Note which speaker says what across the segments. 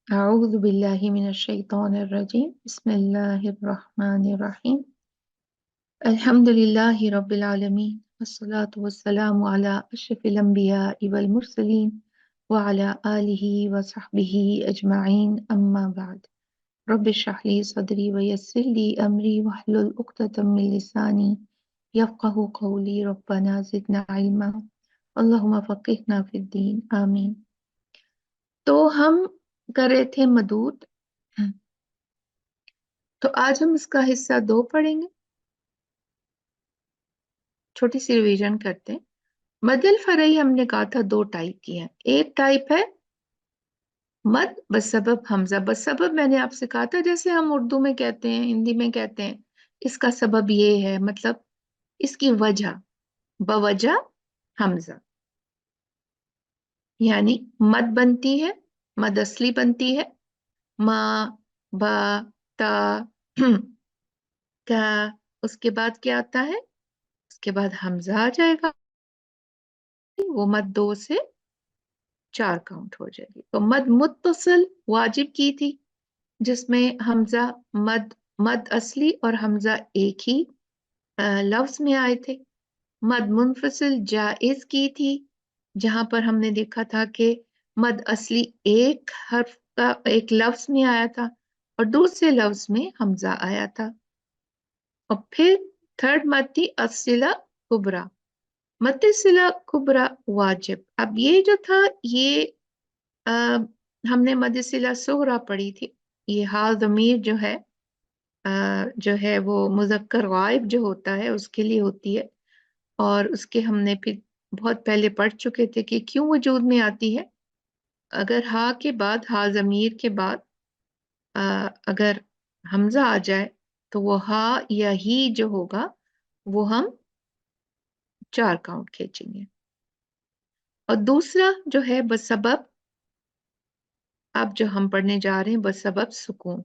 Speaker 1: أعوذ بالله من الشيطان الرجيم بسم الله الرحمن الرحيم الحمد لله رب العالمين والصلاة والسلام على أشرف الأنبياء والمرسلين وعلى آله وصحبه أجمعين أما بعد رب اشرح لي صدري ويسر لي أمري واحلل عقدة من لساني يفقه قولي ربنا زدنا علما اللهم فقهنا في الدين آمين. تو ہم کر رہے تھے مدود، تو آج ہم اس کا حصہ 2 پڑھیں گے. چھوٹی سی ریویژن کرتے ہیں. مد الفرعی ہم نے کہا تھا 2 ٹائپ کی ہیں. ایک ٹائپ ہے مد بسبب حمزہ. بسبب میں نے آپ سے کہا تھا جیسے ہم اردو میں کہتے ہیں، ہندی میں کہتے ہیں اس کا سبب یہ ہے، مطلب اس کی وجہ، بوجہ حمزہ. یعنی مد بنتی ہے، مد اصلی بنتی ہے، ما، با، تا، کا، اس کے بعد کیا آتا ہے؟ اس کے بعد حمزہ آ جائے گا، وہ مد 2 سے 4 کاؤنٹ ہو جائے گی. تو مد متصل واجب کی تھی جس میں حمزہ مد اصلی اور حمزہ ایک ہی لفظ میں آئے تھے. مد منفصل جائز کی تھی جہاں پر ہم نے دیکھا تھا کہ مد اصلی ایک حرف کا ایک لفظ میں آیا تھا اور دوسرے لفظ میں حمزہ آیا تھا. اور پھر تھرڈ مد تھی الصلہ کبریٰ. مد صلہ کبریٰ واجب. اب یہ جو تھا یہ ہم نے مد صلہ صغریٰ پڑھی تھی. یہ حال ضمیر جو ہے وہ مذکر غائب جو ہوتا ہے اس کے لیے ہوتی ہے، اور اس کے ہم نے پھر بہت پہلے پڑھ چکے تھے کہ کیوں وجود میں آتی ہے. اگر ہا کے بعد، ہا ضمیر کے بعد اگر حمزہ آ جائے تو وہ ہا یا ہی جو ہوگا وہ ہم 4 کاؤنٹ کھینچیں گے. اور دوسرا جو ہے بسبب، اب جو ہم پڑھنے جا رہے ہیں بسبب سکون.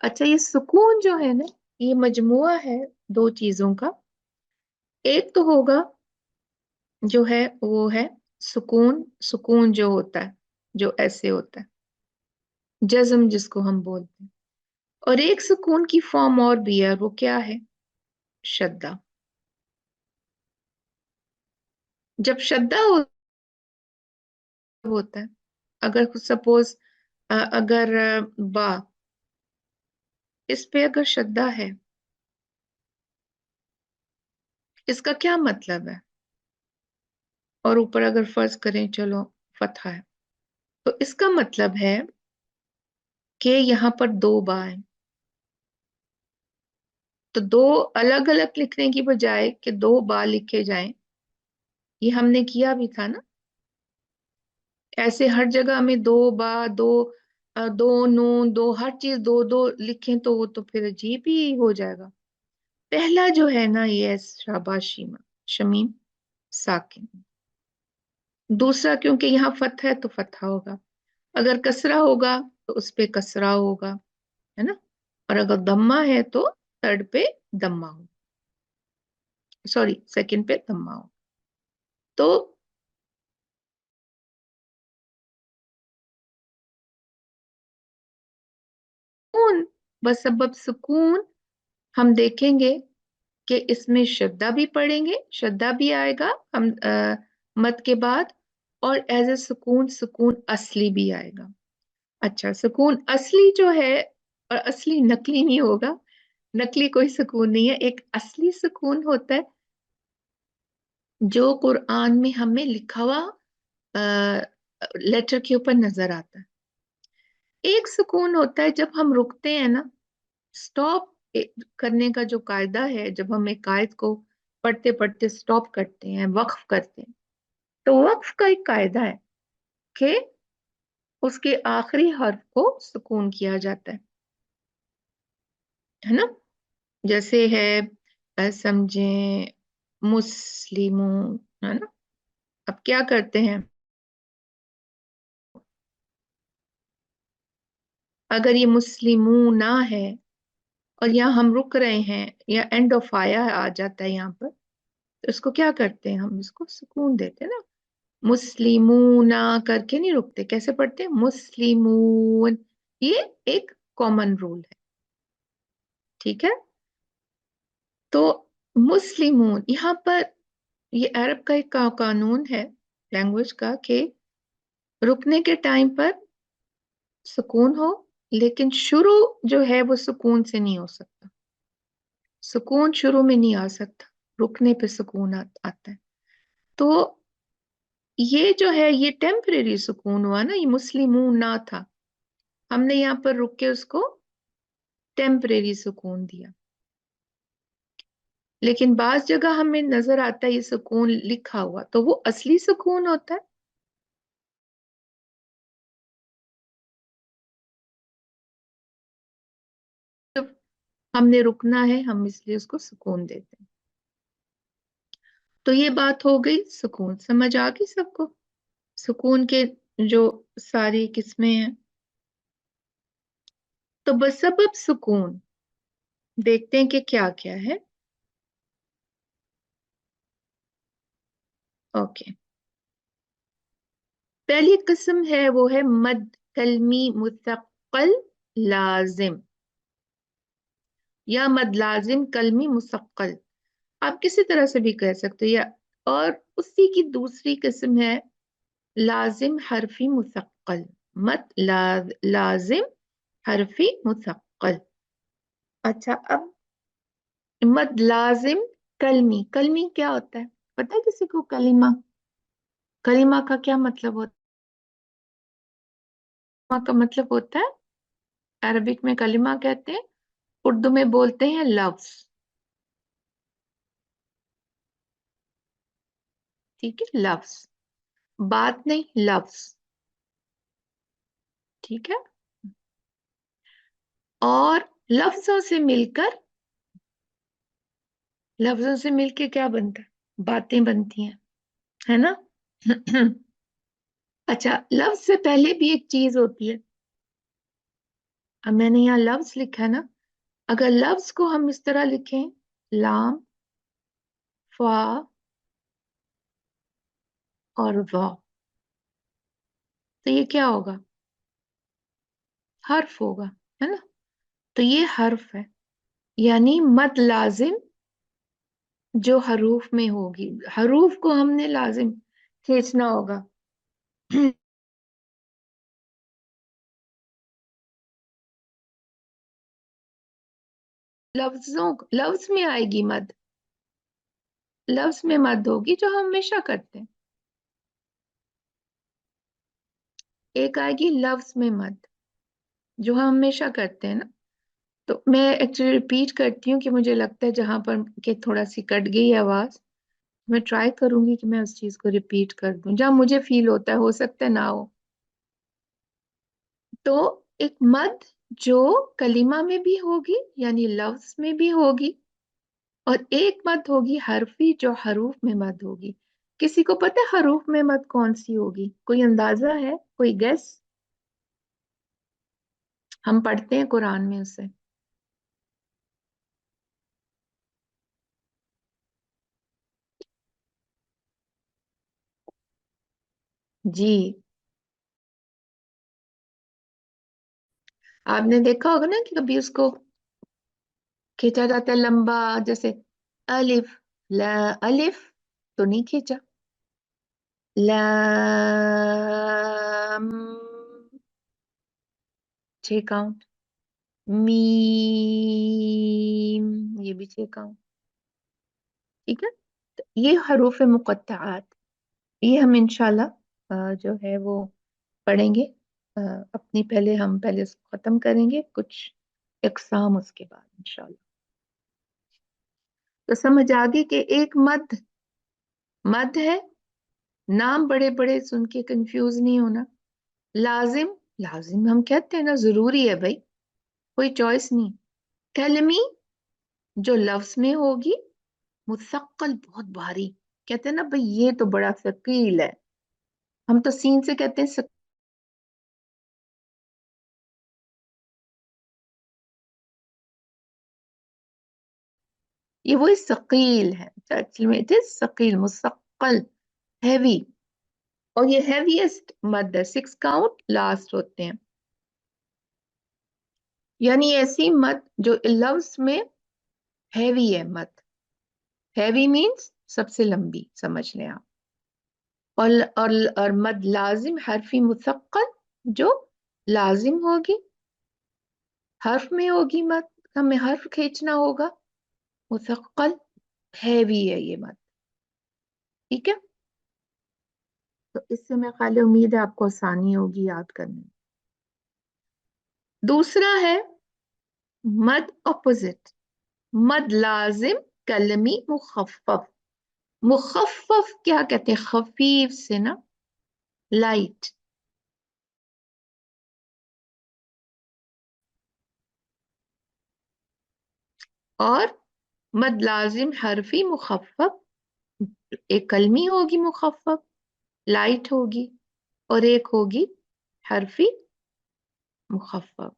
Speaker 1: اچھا، یہ سکون جو ہے نا یہ مجموعہ ہے 2 چیزوں کا. ایک تو ہوگا جو ہے وہ ہے سکون جو ہوتا ہے، جو ایسے ہوتا ہے جزم جس کو ہم بولتے ہیں. اور ایک سکون کی فارم اور بھی ہے، وہ کیا ہے؟ شدہ. جب شدہ ہوتا ہے، اگر سپوز اگر با اس پہ اگر شدہ ہے، اس کا کیا مطلب ہے؟ اور اوپر اگر فرض کریں چلو فتحہ ہے، تو اس کا مطلب ہے کہ یہاں پر 2 با ہیں. تو 2 الگ الگ لکھنے کی بجائے کہ 2 با لکھے جائیں، یہ ہم نے کیا بھی تھا نا. ایسے ہر جگہ میں 2 با، 2 نون، 2 ہر چیز 2 2 لکھیں تو وہ تو پھر عجیب ہی ہو جائے گا. پہلا جو ہے نا یہ شاباشی شمیم ساکن. دوسرا کیونکہ یہاں فتح ہے تو فتح ہوگا، اگر کسرہ ہوگا تو اس پہ کسرہ ہوگا، ہے نا. اور اگر دمہ ہے تو تھرڈ پہ دمہ ہوگا، سوری سیکنڈ پہ دمہ ہوگا. تو سکون، بسبب سکون ہم دیکھیں گے کہ اس میں شدہ بھی پڑھیں گے، شدہ بھی آئے گا ہم مد کے بعد، اور ایز اے سکون اصلی بھی آئے گا. اچھا، سکون اصلی جو ہے، اور اصلی نقلی نہیں ہوگا، نقلی کوئی سکون نہیں ہے. ایک اصلی سکون ہوتا ہے جو قرآن میں ہمیں لکھا ہوا لیٹر کے اوپر نظر آتا ہے. ایک سکون ہوتا ہے جب ہم رکتے ہیں نا، سٹاپ کرنے کا جو قاعدہ ہے، جب ہم ایک آیت کو پڑھتے پڑھتے سٹاپ کرتے ہیں، وقف کرتے ہیں، تو وقف کا ایک قاعدہ ہے کہ اس کے آخری حرف کو سکون کیا جاتا ہے نا. جیسے ہے سمجھیں مسلمون، ہے نا. اب کیا کرتے ہیں، اگر یہ مسلمون نہ ہے اور یہاں ہم رک رہے ہیں یا اینڈ آف آیا آ جاتا ہے یہاں پر، تو اس کو کیا کرتے ہیں، ہم اس کو سکون دیتے ہیں نا. مسلمون کر کے نہیں رکتے، کیسے پڑھتے ہیں؟ مسلمون. ये एक कॉमन रूल है, ठीक है। तो मुस्लिमून यहाँ पर, ये अरब का एक कानून है लैंग्वेज का, कि रुकने के टाइम पर सुकून हो, लेकिन शुरू जो है वो सुकून से नहीं हो सकता। सुकून शुरू में नहीं आ सकता, रुकने पे सुकून आता है। तो ये जो है ये टेम्परेरी सुकून हुआ ना, ये मुस्लिमून ना था, हमने यहाँ पर रुक के उसको टेम्परेरी सुकून दिया। लेकिन बाज जगह हमें नजर आता है ये सुकून लिखा हुआ, तो वो असली सुकून होता है। तो हमने रुकना है, हम इसलिए उसको सुकून देते हैं। तो ये बात हो गई, सुकून समझ आ गई सबको? सुकून के जो सारी किस्में हैं। तो बसबब सुकून देखते हैं कि क्या क्या है। ओके, पहली किस्म है वो है मद कलमी मुसक्कल लाजिम, या मद लाजिम कलमी मुसक्कल, आप किसी तरह से भी कह सकते हो। या और उसी की दूसरी किस्म है लाजिम हरफी मुसक्कल, मद लाजिम हरफी मुसक्कल। अच्छा, अब मद लाजिम कलमी, कलमी क्या होता है पता है किसी को? कलिमा, कलिमा का क्या मतलब होता है? का मतलब होता है, अरबिक में कलिमा कहते हैं, उर्दू में बोलते हैं लफ्ज। ठीक है, लफ्ज, बात नहीं, लफ्ज। ठीक है, और लफ्जों से मिलकर, लफ्जों से मिलके क्या बनता है? बातें बनती हैं, है ना? अच्छा, लफ्ज से पहले भी एक चीज होती है। अब मैंने यहाँ लफ्ज लिखा है ना, अगर लफ्ज को हम इस तरह लिखें, लाम, फा और वा, तो ये क्या होगा? हर्फ होगा, है ना? तो ये हर्फ है, यानी मद लाजिम जो हरूफ में होगी, हरूफ को हमने लाजिम खींचना होगा। लफ्ज में आएगी मद, लफ्ज में मद होगी जो हम हमेशा करते हैं। एक आएगी लफ्ज में मद जो हम हमेशा करते हैं ना। तो मैं एक्चुअली रिपीट करती हूँ कि मुझे लगता है जहां पर कि थोड़ा सी कट गई है आवाज, मैं ट्राई करूंगी कि मैं उस चीज को रिपीट कर दूं जहां मुझे फील होता है, हो सकता है ना हो। तो एक मद जो कलिमा में भी होगी, यानी लफ्ज में भी होगी, और एक मद होगी हरफी जो हरूफ में मद होगी। किसी को पता है हरूफ में मद कौन सी होगी? कोई अंदाजा है, कोई गेस? हम पढ़ते हैं कुरान में उसे। जी, आपने देखा होगा ना कि कभी उसको खींचा जाता है लंबा, जैसे अलिफ, ला, अलिफ तो नहीं खींचा, लाम 6 काउंट, मीम ये भी 6 काउंट। ठीक है, तो ये हरूफ मुकत्तआत, ये हम इंशाल्लाह जो है वो पढ़ेंगे। अपनी पहले हम पहले इसको खत्म करेंगे, कुछ एग्जाम उसके बाद इंशाल्लाह। तो समझ आ गई कि एक मद, मद है, नाम बड़े बड़े सुन के कंफ्यूज नहीं होना। लाजिम, लाजिम हम कहते हैं ना, जरूरी है भाई, कोई चॉइस नहीं। कलमी जो लफ्ज में होगी, मुसक्कल बहुत भारी, कहते हैं ना भाई ये तो बड़ा सकील है, हम तो सीन से कहते हैं ये वही सकील है, एक्चुअली में इट इज सकील, मुसक्कल, हैवी। और ये हैवीएस्ट मद है, 6 काउंट लास्ट होते हैं। यानी ऐसी मद जो लफ्ज में हैवी है। मद हैवी मीन्स सबसे लंबी, समझ लें आप। और मद लाजिम हरफी मुसक्कल, जो लाजिम होगी, हर्फ में होगी मद, हमें हर्फ खींचना होगा, मुसक्कल हैवी है ये मद। ठीक है, तो इससे मैं खाली उम्मीद है आपको आसानी होगी याद करने में। दूसरा है मद ऑपोजिट, मद लाजिम कलमी मुखफ्फफ। मुखफ्फफ क्या कहते हैं? खफीफ से ना, लाइट। और मद लाजिम हरफी मुखफ्फफ, एक कलमी होगी मुखफ्फफ, लाइट होगी, और एक होगी हरफी मुखफ्फफ।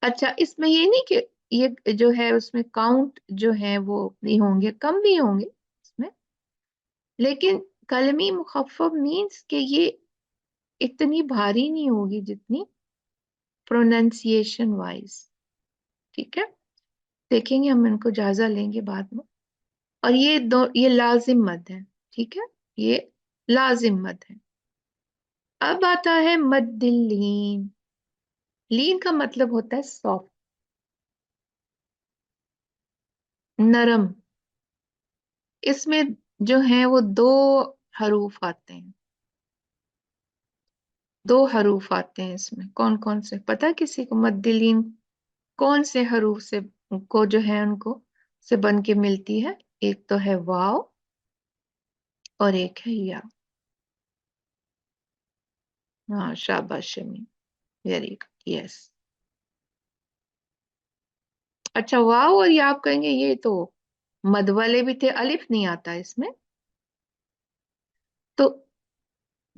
Speaker 1: अच्छा, इसमें ये नहीं कि ये जो है उसमें काउंट जो है वो नहीं होंगे, कम भी होंगे इसमें, लेकिन कलमी मुखफ्फफ मीन्स कि ये इतनी भारी नहीं होगी जितनी प्रोनाउंसिएशन वाइज। ठीक है, देखेंगे हम, इनको जायजा लेंगे बाद में। और ये लाजिम मद है। ठीक है, ये लाजिम मद है। अब आता है मद्दिल लीन। लीन का मतलब होता है सॉफ्ट, नरम। इसमें जो है वो दो हरूफ आते हैं, दो हरूफ आते हैं इसमें। कौन कौन से पता है किसी को? मद्दिल लीन कौन से हरूफ से को जो है उनको से बन के मिलती है? एक तो है वाव और एक है या। हाँ, शाबाश शमी, वेरी गुड, यस। अच्छा, वाव और या आप कहेंगे ये तो मद वाले भी थे, अलिफ नहीं आता इसमें, तो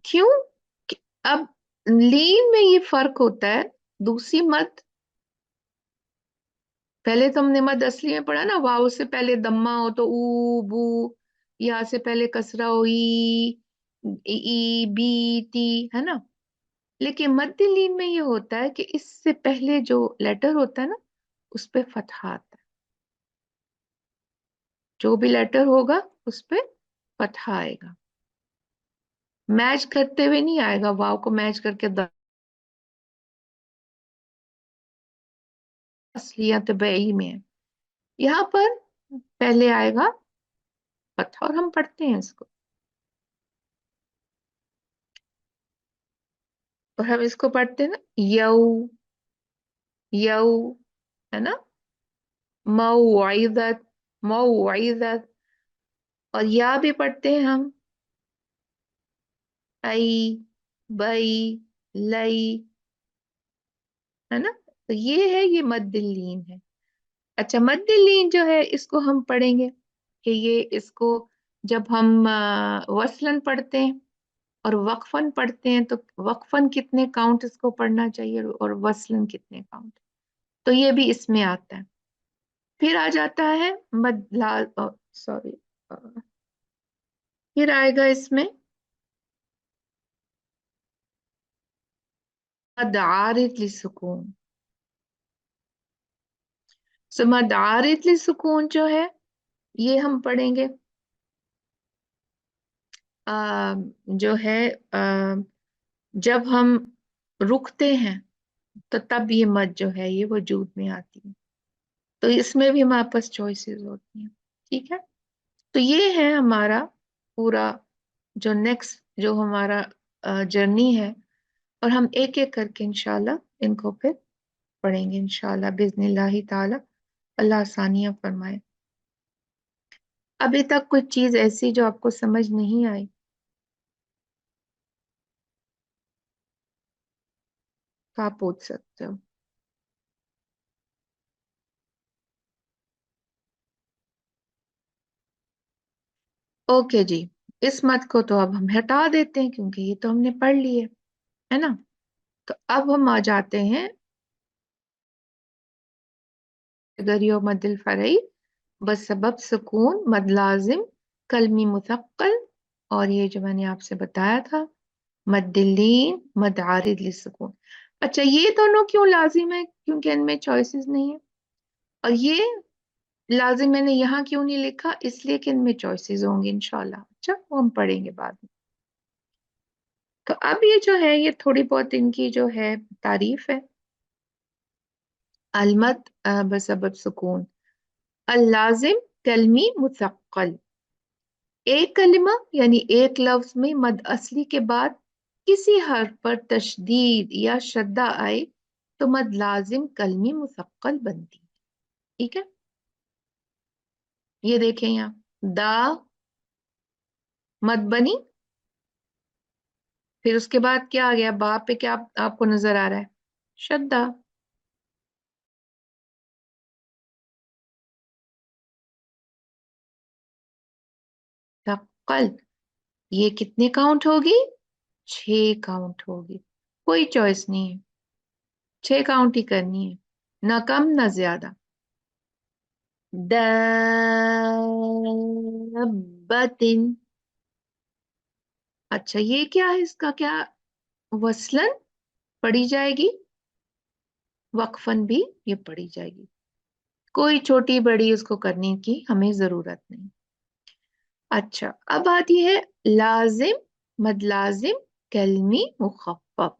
Speaker 1: क्यों? अब लीन में ये फर्क होता है। दूसरी मद, पहले तो हमने मद असली में पढ़ा ना, वाव से पहले दम्मा हो तो ऊ बू, या से पहले कसरा हो ई बी टी, है ना। लेकिन मध्य लीन में ये होता है कि इससे पहले जो लेटर होता है ना, उस पे फतहा आता है। जो भी लेटर होगा उस पे फतहा आएगा, मैच करते हुए नहीं आएगा। वाव को मैच करके असलियत बई में है। यहाँ पर पहले आएगा फतहा, और हम पढ़ते हैं इसको, और हम इसको पढ़ते हैं ना, यऊ, यऊ, है ना। मऊइज़त, मऊइज़त। और या भी पढ़ते हैं हम, आई, बई, लई, है ना। तो ये है, ये मद्दिल्लीन है। अच्छा, मद्दिल्लीन जो है इसको हम पढ़ेंगे कि ये इसको जब हम वसलन पढ़ते हैं और वक्फन पढ़ते हैं, तो वक्फन कितने काउंट इसको पढ़ना चाहिए और वसलन कितने काउंट, तो ये भी इसमें आता है। फिर आ जाता है सॉरी, फिर आएगा इसमें मद आरिद लिसुकून। सो मद आरिद लिसुकून जो है ये हम पढ़ेंगे जो है जब हम रुकते हैं तो तब ये मद जो है ये वजूद में आती है। तो इसमें भी हमारे पास चॉइसेस होती हैं। ठीक है, तो ये है हमारा पूरा जो नेक्स्ट जो हमारा जर्नी है, और हम एक एक करके इंशाल्लाह इनको फिर पढ़ेंगे इंशाल्लाह बिज़निल्लाहि ताला। अल्लाह आसानियां फरमाए। अभी तक कुछ चीज ऐसी जो आपको समझ नहीं आई तो आप पूछ सकते हो। ओके जी, इस मत को तो अब हम हटा देते हैं क्योंकि ये तो हमने पढ़ लिए, है ना। तो अब हम आ जाते हैं गरियो मदिल फरई, बस सबब सुकून मद लाजिम कलमी मुथक्कल, और ये जो मैंने आपसे बताया था मद्दिल्लीन मद आरिद लिसुकून। अच्छा, ये दोनों क्यों लाजिम है? क्योंकि इनमें चॉइसेस नहीं है। और ये लाजिम मैंने यहाँ क्यों नहीं लिखा? इसलिए कि इनमें चॉइसेस होंगे इंशाल्लाह। अच्छा, वो हम पढ़ेंगे बाद में। तो अब ये जो है, ये थोड़ी बहुत इनकी जो है तारीफ है। अलमद बसबब सुकून। अल्लाजिम कलमी मुसक्कल। एक कलिमा यानी एक लफ्ज में मद असली के बाद किसी हर्फ पर तशदीद या शद्दा आए तो मद लाजिम कलमी मुसक्कल बनती है। ठीक है, ये देखें यहाँ दा मद बनी, फिर उसके बाद क्या आ गया? बा पे क्या आपको नजर आ रहा है? शद्दा। कल ये कितने काउंट होगी? 6 काउंट होगी। कोई चॉइस नहीं है, 6 काउंट ही करनी है, ना कम ना ज्यादा। दब्बतिन। अच्छा, ये क्या है? इसका क्या? वसलन पढ़ी जाएगी, वक्फन भी ये पढ़ी जाएगी। कोई छोटी बड़ी उसको करने की हमें जरूरत नहीं। अच्छा, अब आती है लाजिम मद लाजिम कलमी मुखफ्फफ।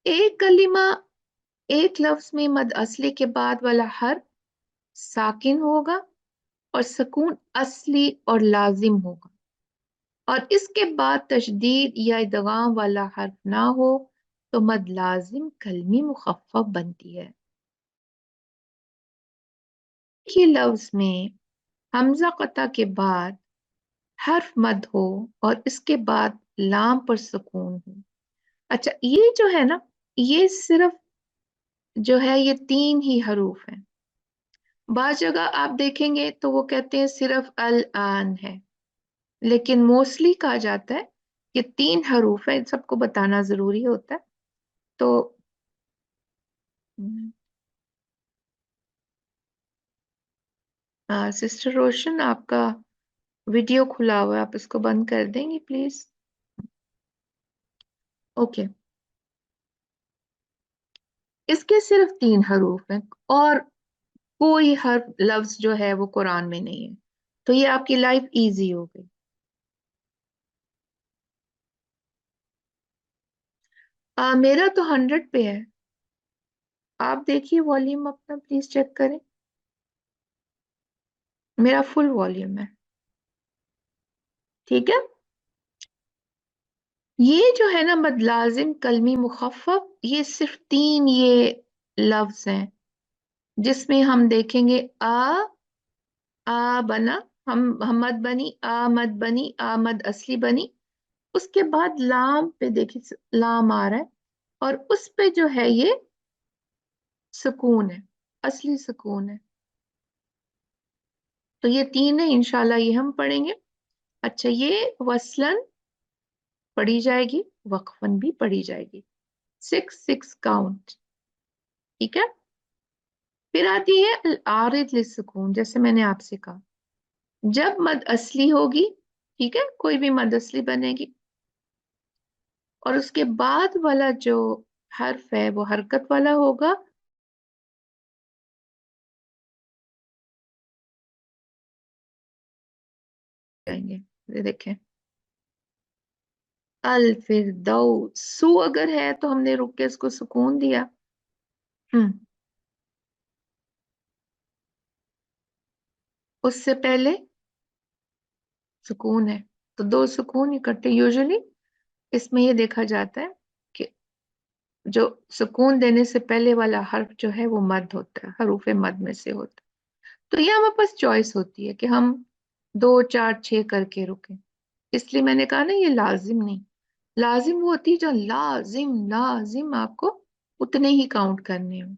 Speaker 1: एक कलिमा एक लफ्ज में मद असली के बाद वाला हर्फ साकिन होगा और सुकून असली और लाजिम होगा, और इसके बाद तशदीद या इदगाम वाला हर्फ ना हो तो मद लाजिम कलमी मुखफ्फफ बनती है। ही लफ्ज में हमजा कता के बाद हर्फ मद हो और इसके बाद लाम पर सुकून हो। अच्छा, ये जो है ना, ये सिर्फ जो है ये 3 ही हरूफ हैं। बाज जगह आप देखेंगे तो वो कहते हैं सिर्फ अल आन है, लेकिन मोस्टली कहा जाता है कि 3 हरूफ है। इन सबको बताना जरूरी होता है। तो सिस्टर रोशन, आपका वीडियो खुला हुआ है, आप इसको बंद कर देंगी प्लीज? ओके। इसके सिर्फ 3 हरूफ हैं, और कोई हर लफ्ज जो है वो कुरान में नहीं है। तो ये आपकी लाइफ इजी हो गई। मेरा तो 100 पे है। आप देखिए वॉल्यूम अपना, प्लीज चेक करें। मेरा फुल वॉल्यूम है। ठीक है। ये जो है ना मद लाजिम कलमी मुखफ्फफ, ये सिर्फ 3 ये लफ्ज हैं जिसमें हम देखेंगे आ बना, हम मद बनी, मद बनी, मद असली बनी। उसके बाद लाम पे देखिए, लाम आ रहा है, और उस पे जो है ये सुकून है, असली सुकून है। तो ये 3 है, इंशाल्लाह ये हम पढ़ेंगे। अच्छा, ये वसलन पढ़ी जाएगी, वक्फन भी पढ़ी जाएगी। 6 6 काउंट। ठीक है। फिर आती है अल आरिद लिस्सुकून, जैसे मैंने आपसे कहा, जब मद असली होगी, ठीक है, कोई भी मद असली बनेगी, और उसके बाद वाला जो हर्फ है वो हरकत वाला होगा। जाएंगे, ये देखें, अल फिरदौस। सू अगर है तो हमने रुक के इसको सुकून दिया। हम्म। उससे पहले सुकून है, तो 2 सुकून इकट्ठे। यूजुअली इसमें ये देखा जाता है कि जो सुकून देने से पहले वाला हर्फ जो है वो मद होता है, हरूफ मद में से होता है। तो ये हमारे पास चॉइस होती है कि हम 2 4 6 करके रुकें। इसलिए मैंने कहा ना, ये लाजिम नहीं। लाजिम वो होती है जो लाजिम लाजिम आपको उतने ही काउंट करने हो।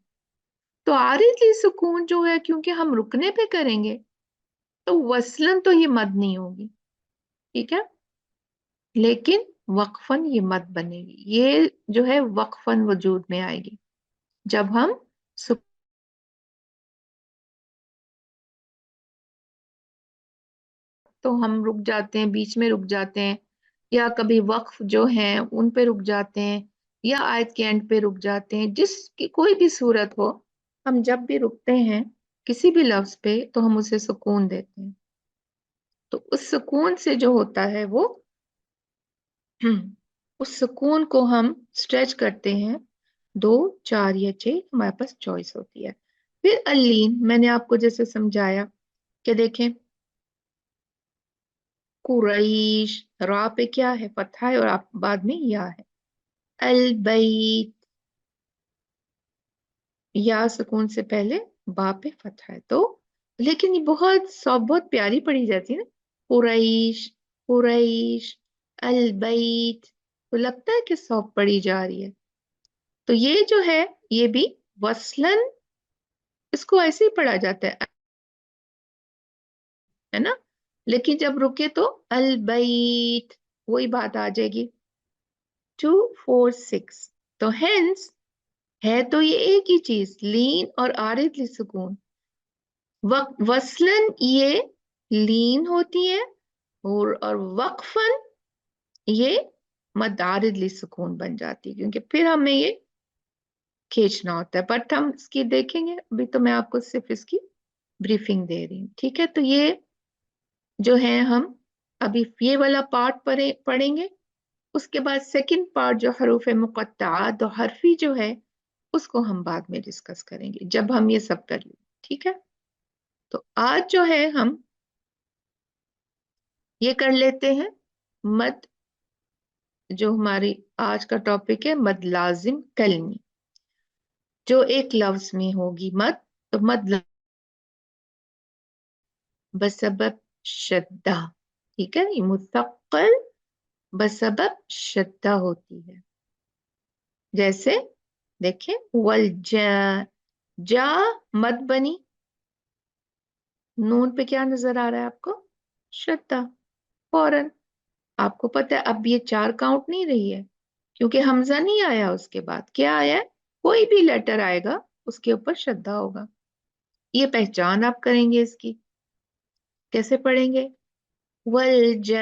Speaker 1: तो आरिज़ी सुकून जो है, क्योंकि हम रुकने पे करेंगे, तो वसलन तो ये मद नहीं होगी। ठीक है, लेकिन वक्फन ये मद बनेगी। ये जो है वक्फन वजूद में आएगी जब हम सुक, तो हम रुक जाते हैं, बीच में रुक जाते हैं, या कभी वक्फ जो है उन पे रुक जाते हैं, या आयत के एंड पे रुक जाते हैं, जिसकी कोई भी सूरत हो, हम जब भी रुकते हैं किसी भी लफ्ज पे तो हम उसे सुकून देते हैं। तो उस सुकून से जो होता है वो उस सुकून को हम स्ट्रेच करते हैं, 2, 4 या 6 हमारे पास चॉइस होती है। फिर अलीन मैंने आपको जैसे समझाया कि देखें, कुरैश, रा पे क्या है, फतहा है, और आप बाद में या है। अलबैत, या सुकून से पहले बा पे फतहा है। तो लेकिन ये बहुत प्यारी पढ़ी जाती है ना, कुरैश, कुरैश, अलबैत, तो लगता है कि सॉफ्ट पढ़ी जा रही है। तो ये जो है, ये भी वसलन इसको ऐसे ही पढ़ा जाता है ना, लेकिन जब रुके तो अलबैत, वही बात आ जाएगी। 2, 4, 6, तो हेंस है तो ये एक ही चीज, लीन और आरिद सुकून। वसलन ये लीन होती है, और वक्फन ये मदारिद सुकून बन जाती है, क्योंकि फिर हमें ये खींचना होता है। बट हम इसकी देखेंगे, अभी तो मैं आपको सिर्फ इसकी ब्रीफिंग दे रही हूँ, ठीक है। तो ये जो है हम अभी ये वाला पार्ट पढ़ेंगे। उसके बाद सेकंड पार्ट जो हरूफ मुक़त्तआत और हरफी जो है, उसको हम बाद में डिस्कस करेंगे जब हम ये सब कर लें, ठीक है। तो आज जो है हम ये कर लेते हैं मद, जो हमारी आज का टॉपिक है मद लाजिम कलमी, जो एक लफ्ज में होगी मद। तो बसबब शद्दा, ठीक है, ये मुसक्कल बसबब शद्दा होती है। जैसे देखिए, वल जा, जा मद बनी, नून पे क्या नजर आ रहा है आपको, शद्दा, फौरन। आपको पता है अब ये 4 काउंट नहीं रही है, क्योंकि हमजा नहीं आया, उसके बाद क्या आया है, कोई भी लेटर आएगा उसके ऊपर श्रद्धा होगा। ये पहचान आप करेंगे इसकी, कैसे पढ़ेंगे, वल जान,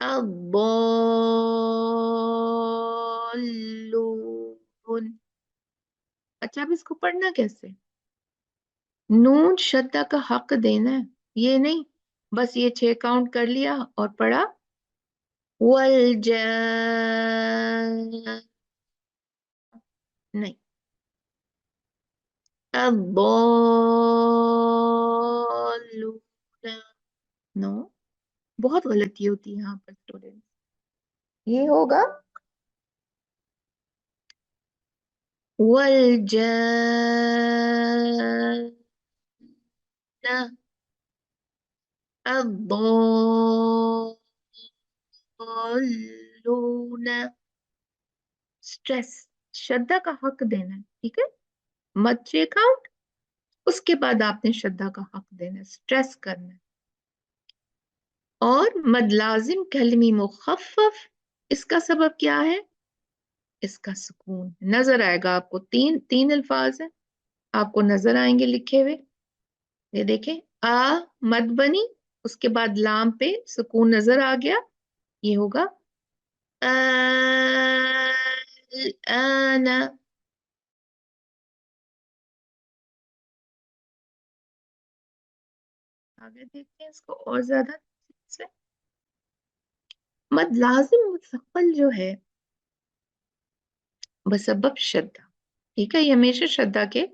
Speaker 1: अद्दोल्लून। अच्छा, अब इसको पढ़ना कैसे, नून श्रद्धा का हक देना है, ये नहीं बस ये 6 काउंट कर लिया और पढ़ा वल जान, नहीं, अद्दोल्लून, नो, बहुत गलती होती है यहाँ पर स्टूडेंट। ये होगा वल जान, अद्दोल्लून, स्ट्रेस, श्रद्धा का हक देना है, ठीक है। मत चेक आउट, उसके बाद आपने श्रद्धा का हक देना है, स्ट्रेस करना है। और मद लाजिम कलमी मुखफ्फफ, इसका सबब क्या है, इसका सुकून नजर आएगा आपको, तीन तीन अल्फाज है, आपको नजर आएंगे लिखे हुए। ये देखें, आ मद बनी, उसके बाद लाम पे सुकून नजर आ गया, ये होगा आना। आगे देखते हैं इसको और ज्यादा से। मद लाजिम मुस्तक़बल जो है बसबब श्रद्धा, ठीक है, ये हमेशा श्रद्धा के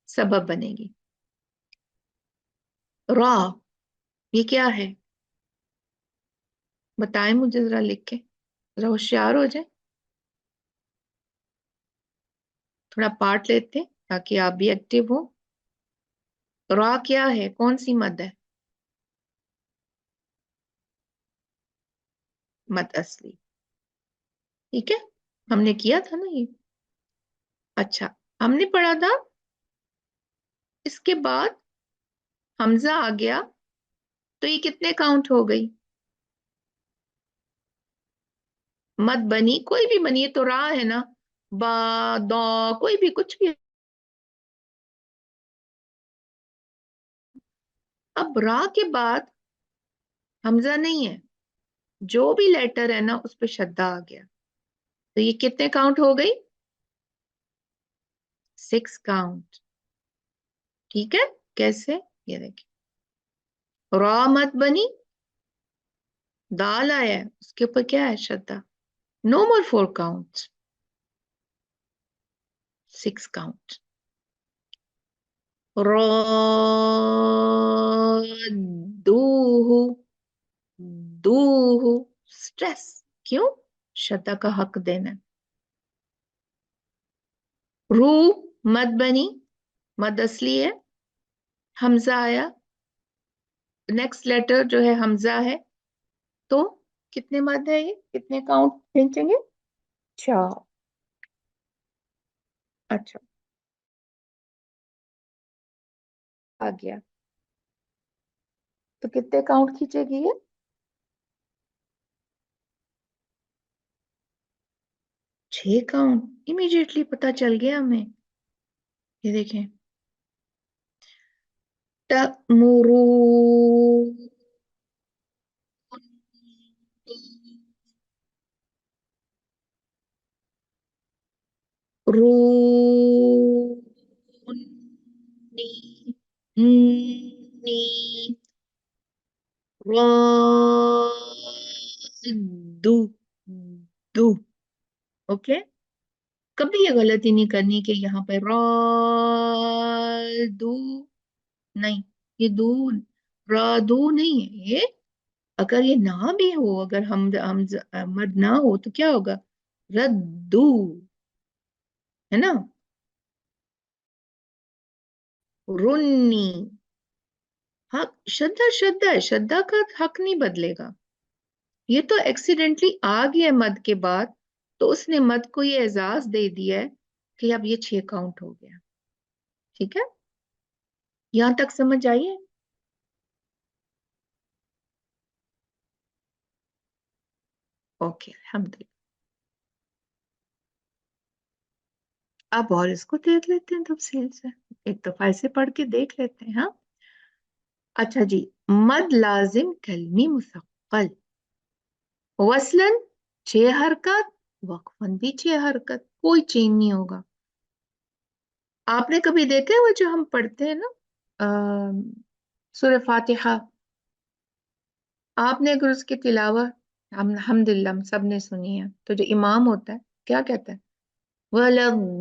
Speaker 1: सबब बनेगी। रा, ये क्या है, बताएं मुझे जरा लिख के, जरा होशियार हो जाए, थोड़ा पार्ट लेते हैं ताकि आप भी एक्टिव हो। रा क्या है, कौन सी मद है, मद असली, ठीक है, हमने किया था ना ये। अच्छा, हमने पढ़ा था इसके बाद हमजा आ गया, तो ये कितने काउंट हो गई, मद बनी, कोई भी बनी, ये तो रा है ना, बा, दो, कोई भी कुछ भी। अब रा के बाद हमजा नहीं है, जो भी लेटर है ना उस पे शद्दा आ गया, तो ये कितने काउंट हो गई? 6 काउंट। ठीक है। कैसे? ये देखिए, रॉ मत बनी, दाल आया है, उसके ऊपर क्या है? शद्दा। नो मोर 4 काउंट, 6 काउंट। दूहू, दूहू, स्ट्रेस। क्यों? शद्दा का हक देना है। रू मत बनी, मद असली है, हमजा आया, नेक्स्ट लेटर जो है हमजा है, तो कितने मद है? ये कितने काउंट खींचेंगे? 4। अच्छा, आ गया, तो कितने काउंट खींचेगी ये? 6 काउंट। इमीडिएटली पता चल गया हमें। ये देखें, तमुरू, रूनी, नी, दू, दू। ओके। कभी ये गलती नहीं करनी कि यहाँ पे दू नहीं, ये दू, दू नहीं है ये। अगर ये ना भी हो, अगर हम मद ना हो तो क्या होगा? रद्दू, है ना? रुन्नी। हक, श्रद्धा श्रद्धा है, श्रद्धा का हक नहीं बदलेगा। ये तो एक्सीडेंटली आ गया मद के बाद, तो उसने मद को ये एजाज दे दिया है कि अब ये 6 काउंट हो गया। ठीक है, यहां तक समझ आइए। ओके, अल्हम्दुलिल्लाह। अब और इसको देख लेते हैं तफसील से, एक दफा ऐसे पढ़ के देख लेते हैं। हाँ, अच्छा जी। मद लाजिम कलमी मुसक्कल, वसलन 6 हरकत, वक्फन भी 6 हरकत, कोई चेंज नहीं होगा। आपने कभी देखा है वो जो हम पढ़ते हैं ना, सूरह फातिहा, आपने अगर उसकी तिलावा, हम अल्हम्दुलिल्लाह हम सब ने सुनी है, तो जो इमाम होता है क्या कहता है? वलद्दोल्लीन,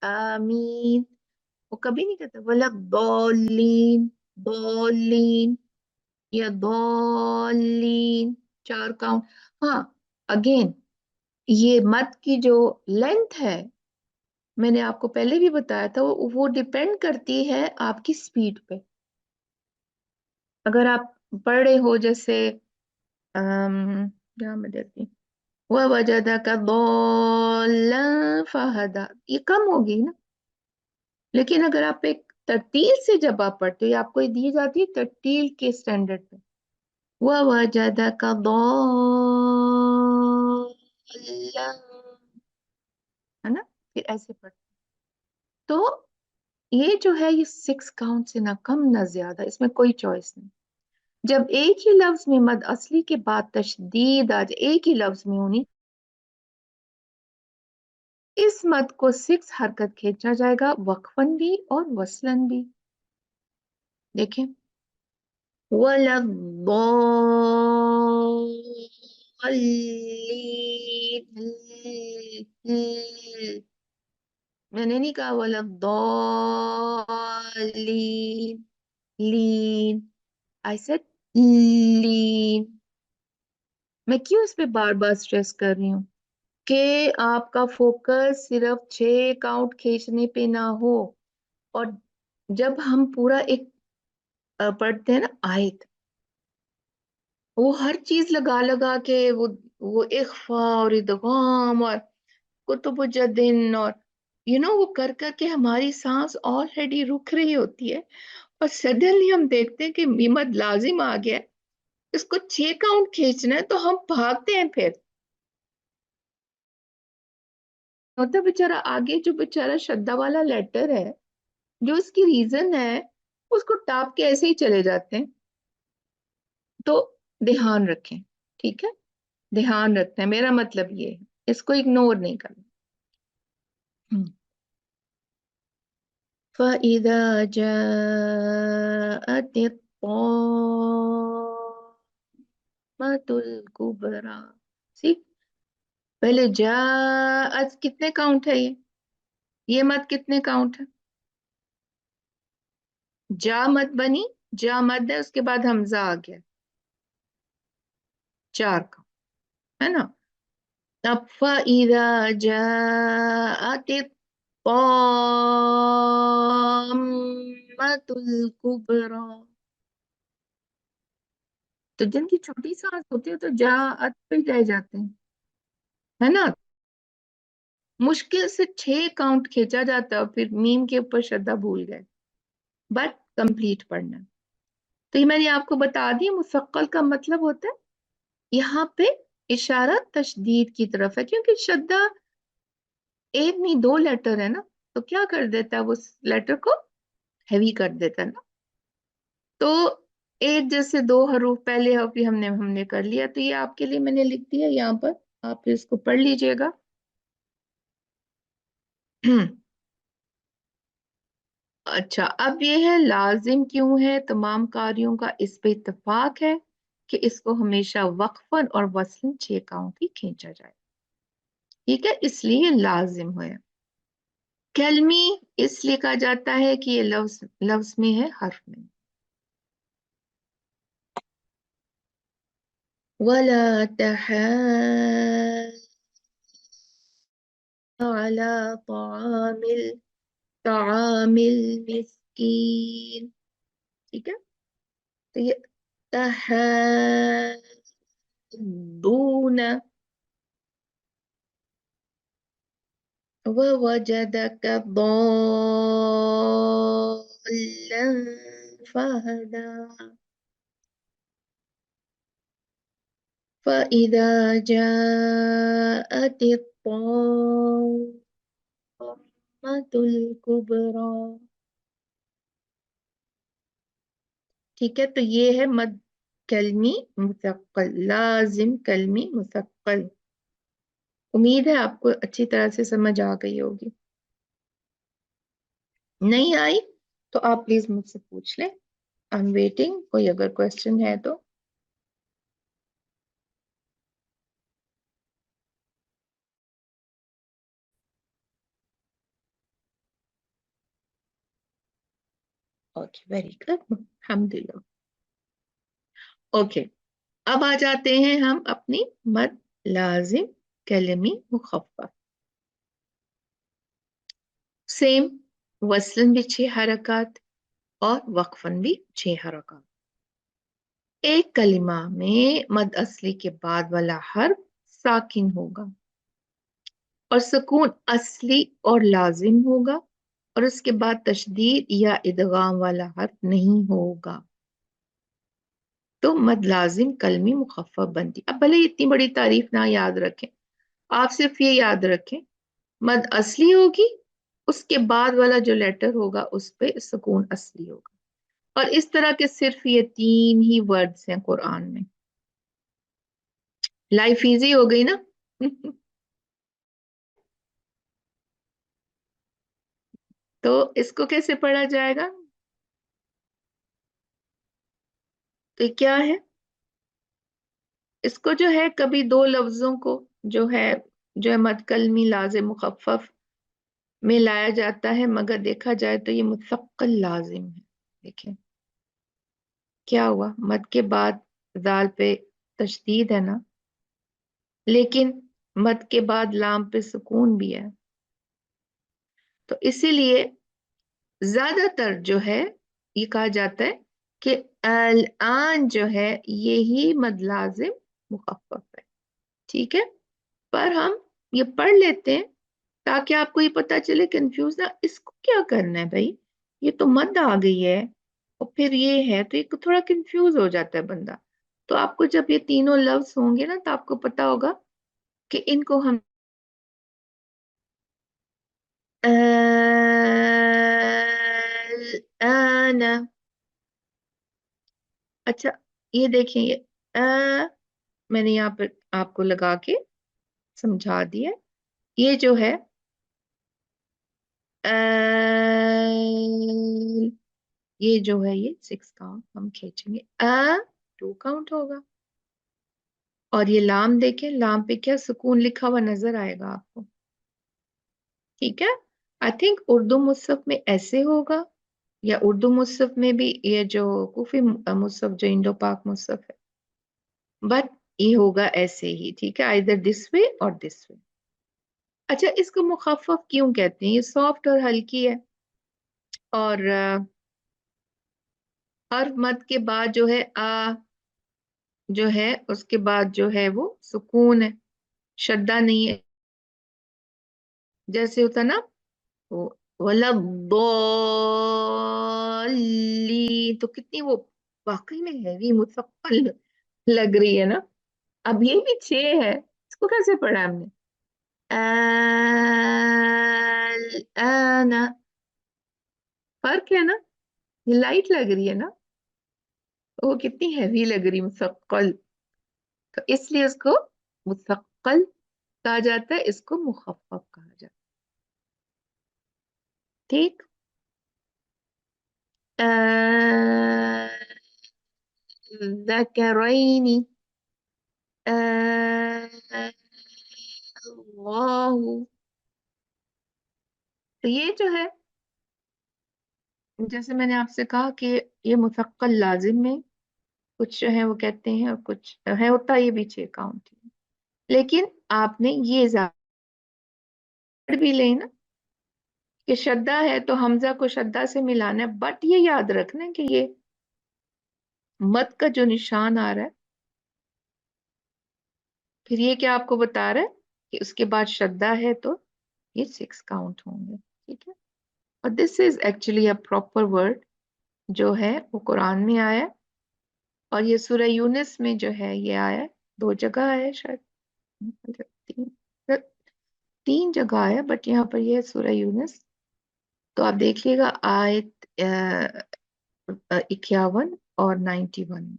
Speaker 1: आमीन। वो कभी नहीं कहता वलद्दोल्लीन, दोल्लीन या दोल्लीन। 4 काउंट। हाँ, अगेन, ये मत की जो लेंथ है, मैंने आपको पहले भी बताया था, वो डिपेंड करती है आपकी स्पीड पे। अगर आप पढ़ रहे हो जैसे, क्या मैं देती, वह वजदा का फहदा, ये कम होगी ना। लेकिन अगर आप एक तरतील से जब आप पढ़ते हो, ये आपको ये दी जाती है तरतील के स्टैंडर्ड पे, वह वजदा का, है ना? फिर ऐसे पढ़ते, तो ये जो है ये 6 काउंट से ना कम ना ज्यादा, इसमें कोई चॉइस नहीं। जब एक ही लफ्ज में मद असली के बाद तशदीद आ जाए, एक ही लफ्ज में होनी, इस मद को 6 हरकत खींचा जाएगा, वक्फन भी और वसलन भी। देखें, वलद्दोल्लीन, मैंने नहीं कहा वलद्दोल्लीन, लीन, आई सेड लीन। मैं क्यों इस पे बार बार स्ट्रेस कर रही हूँ कि आपका फोकस सिर्फ 6 काउंट खींचने पे ना हो। और जब हम पूरा एक पढ़ते हैं ना आयत, वो हर चीज लगा लगा के वो इख्फा और इदगाम और कुतुबुज्जदिन और वो कर कर के हमारी सांस ऑलरेडी रुक रही होती है, और सडनली हम देखते हैं कि मीमत लाजिम आ गया है, इसको 6 काउंट खींचना है, तो हम भागते हैं फिर। होता बेचारा आगे जो बेचारा श्रद्धा वाला लेटर है, जो इसकी रीजन है, उसको टाप के ऐसे ही चले जाते हैं। तो ध्यान रखें, ठीक है, ध्यान रखना है, मेरा मतलब ये है, इसको इग्नोर नहीं करना। فإذا جاءت الطامة الكبرى। सी, पहले जाअत कितने काउंट है ये मत कितने काउंट है? जा मत बनी, जा मत है, उसके बाद हमजा आ गया, 4 का, है ना। अब फइदा जाअत तम्मतुल कुबरा, तो जिनकी छोटी सांस होती है तो जाअत पे रह जाते हैं, है ना। मुश्किल से 6 काउंट खींचा जाता है और फिर मीम के ऊपर श्रद्धा भूल गए, बट कंप्लीट पढ़ना। तो ये मैंने आपको बता दी, मुसक्कल का मतलब होता है यहाँ पे इशारा तशदीद की तरफ है, क्योंकि श्रद्धा एक नहीं 2 लेटर है ना, तो क्या कर देता है वो लेटर को हैवी कर देता है ना। तो एक जैसे 2 हरूफ पहले हरूफ भी हमने हमने कर लिया, तो ये आपके लिए मैंने लिख दिया यहाँ पर, आप इसको पढ़ लीजिएगा। अच्छा, अब ये है लाजिम क्यों है, तमाम कारियों का इस पे इत्तेफाक है कि इसको हमेशा वक्फन और वसलन 6 काउंट ही खींचा जाए, ठीक है, इसलिए लाजिम है। कलमी इसलिए कहा जाता है कि ये लफ्ज लफ्ज में है, हर्फ में। वला तहाल अला तामिल तामिल मिस्कीन, ठीक है। तो ये तहादून ववजदक ضالا فهدى فإذا جاءت الطامة الكبرى، ठीक है। तो ये है मद कलमी मुसक्कल, लाजिम कलमी मुसक्कल। उम्मीद है आपको अच्छी तरह से समझ आ गई होगी। नहीं आई तो आप प्लीज मुझसे पूछ लें, आई एम वेटिंग, कोई अगर क्वेश्चन है तो। ओके, वेरी गुड, अल्हम्दुलिल्लाह। ओके, अब आ जाते हैं हम अपनी मद लाजिम कलमी मुखफ़फ़। सेम, वसलन भी 6 हरकत और वक्फन भी 6 हरकत। एक कलिमा में मद असली के बाद वाला हर्फ साकिन होगा और सुकून असली और लाजिम होगा, और उसके बाद तशदीद या इदगाम वाला हर्फ नहीं होगा, तो मद लाजिम कलमी मुखफ़्फ़फ़ बनती। अब भले इतनी बड़ी तारीफ ना याद रखें, आप सिर्फ ये याद रखें, मद असली होगी, उसके बाद वाला जो लेटर होगा उस पे सुकून असली होगा, और इस तरह के सिर्फ ये 3 ही वर्ड्स हैं कुरान में। लाइफ इजी हो गई ना। तो इसको कैसे पढ़ा जाएगा? तो ये क्या है, इसको जो है कभी 2 लफ्जों को जो है मद कलमी लाजिम मुखफ़्फ़फ़ में लाया जाता है, मगर देखा जाए तो ये मुसक्कल लाजिम है। देखिए क्या हुआ, मद के बाद दाल पे तशदीद है ना, लेकिन मद के बाद लाम पे सुकून भी है, तो इसीलिए ज्यादातर जो है ये कहा जाता है कि अल आन जो है यही मद लाजिम मुखफ़्फ़फ़ है, ठीक है। पर हम ये पढ़ लेते हैं ताकि आपको ये पता चले, कंफ्यूज ना, इसको क्या करना है भाई, ये तो मद आ गई है और फिर ये है, तो ये थोड़ा कंफ्यूज हो जाता है बंदा। तो आपको जब ये तीनों लफ्ज होंगे ना तो आपको पता होगा कि इनको हम आना अच्छा, ये देखें, ये मैंने यहाँ पर आपको लगा के समझा दिया। ये जो है ये जो है ये 6 काउंट हम खींचेंगे, 2 काउंट होगा। और ये लाम देखें, लाम पे क्या सुकून लिखा हुआ नजर आएगा आपको, ठीक है। आई थिंक उर्दू मुसहफ में ऐसे होगा, या उर्दू मुसहफ में भी, ये जो कूफी मुसहफ जो इंडो पाक मुसहफ है, बट ये होगा ऐसे ही, ठीक है, आइदर दिस वे और दिस वे। अच्छा, इसको मुखफ़फ़ क्यों कहते हैं? ये सॉफ्ट और हल्की है, और हर मद के बाद जो है जो है उसके बाद जो है वो सुकून है, शद्दा नहीं है। जैसे होता ना वो, वला बोली, तो कितनी वो वाकई में हैवी मुसक्कल लग रही है ना। अब ये भी 6 है, इसको कैसे पढ़ा हमने? आना, फर्क है ना, ये लाइट लग रही है ना, वो कितनी हैवी लग रही, मुसक्कल। तो इसलिए उसको मुसक्कल कहा जाता है, इसको मुखफ़्फ़फ़ कहा जाता है, ठीक। ذكرين الله। तो ये जो है, जैसे मैंने आपसे कहा कि ये मुसक्कल लाजिम में कुछ जो है वो कहते हैं, और कुछ है होता है, ये भी 6 काउंट है। लेकिन आपने ये ज्यादा भी ले ना, कि शद्दा है तो हमजा को शद्दा से मिलाना है, बट ये याद रखना कि ये मत का जो निशान आ रहा है, फिर ये क्या आपको बता रहा है कि उसके बाद श्रद्धा है, तो ये 6 काउंट होंगे, ठीक है। और this is actually a proper word जो है वो कुरान में आया है, और ये सूरह यूनिस में जो है ये आया है, 2 जगह है शायद, मतलब 3 जगह आया, बट यहाँ पर ये है सूरह यूनिस। तो आप देखिएगा आयत 51 और 91।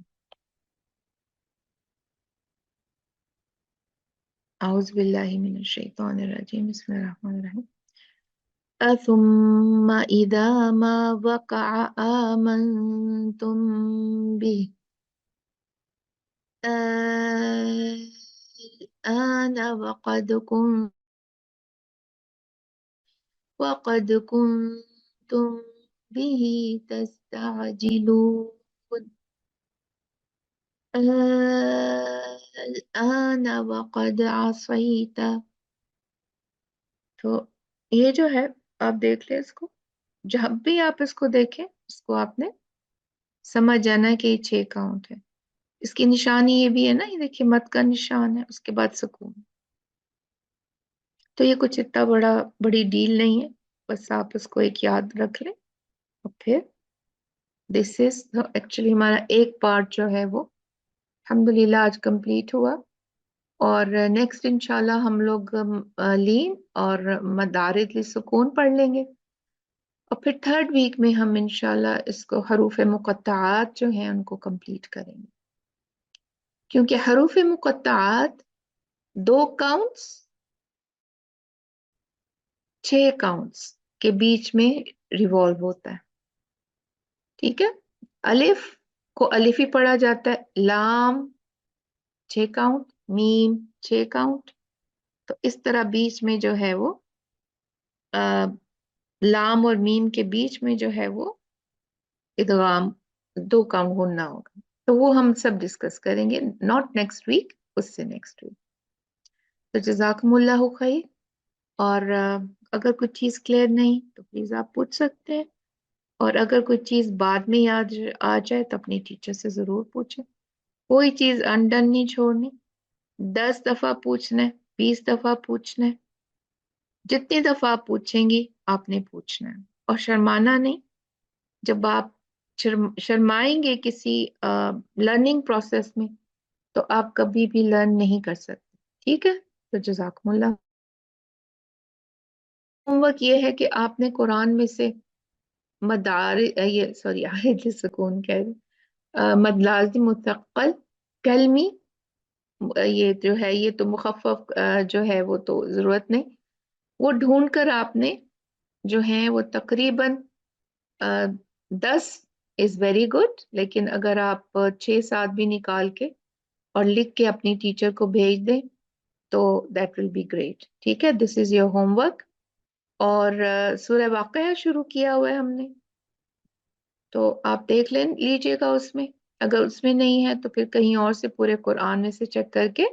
Speaker 1: औज़ु बिल्लाहि मिनश शैतानिर रजीम, बिस्मिल्लाहिर रहमानिर रहीम। ثم إذا ما وقع آمنتم به الآن وقد كنتم به تستعجلون الآن وقد عصيت। तो ये जो है, आप देख ले इसको, जब भी आप इसको देखें, इसको आपने समझ जाना है कि ये 6 काउंट है। इसकी निशानी ये भी है ना, ये देखिए मत का निशान है, उसके बाद सुकून। तो ये कुछ इतना बड़ी डील नहीं है, बस आप इसको एक याद रख लें। और फिर दिस इज एक्चुअली हमारा एक पार्ट जो है वो अल्हम्दुलिल्लाह आज कंप्लीट हुआ। और नेक्स्ट इंशाल्लाह हम लोग लीन और मदारिज सुकून पढ़ लेंगे। और फिर थर्ड वीक में हम इंशाल्लाह इसको हरूफ मुक़त्तआत जो हैं उनको कंप्लीट करेंगे, क्योंकि हरूफ मुक़त्तआत 2 काउंट्स, 6 काउंट्स के बीच में रिवॉल्व होता है, ठीक है। अलिफ को अलिफ ही पढ़ा जाता है, लाम 6 काउंट, मीम 6 काउंट। तो इस तरह बीच में जो है वो आ, लाम और मीम के बीच में जो है वो इदगाम 2 काउंट होना होगा। तो वो हम सब डिस्कस करेंगे, नॉट नेक्स्ट वीक, उससे नेक्स्ट वीक। तो जजाकमुल्लाहु खैर। और अगर कुछ चीज़ क्लियर नहीं तो प्लीज़ आप पूछ सकते हैं, और अगर कोई चीज़ बाद में याद आ जाए तो अपनी टीचर से ज़रूर पूछें। कोई चीज़ अनडन नहीं छोड़नी, 10 दफ़ा पूछना है, 20 दफ़ा पूछना है, जितनी दफ़ा आप पूछेंगी आपने पूछना है, और शर्माना नहीं। जब आप शर्माएंगे किसी लर्निंग प्रोसेस में, तो आप कभी भी लर्न नहीं कर सकते, ठीक है। तो जजाकमुल्लाह। होमवर्क ये है कि आपने कुरान में से ये सॉरी आयत सुकून कह रही, مد لازم مثقل، کلمی، یہ جو ہے یہ تو مخفف جو ہے وہ تو ضرورت نہیں، وہ ڈھونڈ کر آپ نے جو ہے وہ تقریباً 10 از ویری گڈ، لیکن اگر آپ 6-7 بھی نکال کے اور لکھ کے اپنی ٹیچر کو بھیج دیں تو دیٹ ول بی گریٹ. ٹھیک ہے، this is your homework. اور سورہ واقعہ شروع کیا ہوا ہے ہم نے، تو آپ دیکھ لیں لیجیے گا اس میں، اگر اس میں نہیں ہے تو پھر کہیں اور سے پورے قرآن میں سے چیک کر کے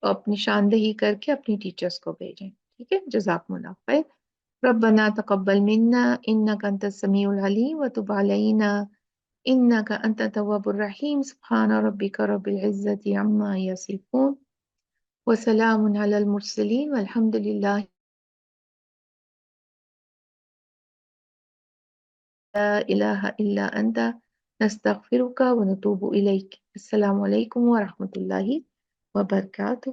Speaker 1: اور اپنی شاندہی کر کے اپنی ٹیچرز کو بھیجیں. ٹھیک ہے، جزاکم اللہ خیر. ربنا تقبل منا انك انت السميع العليم وتب علينا انك انت التواب الرحيم. سبحان ربك رب العزة عما يصفون وسلام على المرسلين والحمد لله لا إله إلا أنت نستغفرك ونتوب إليك. السلام عليكم ورحمة الله وبركاته.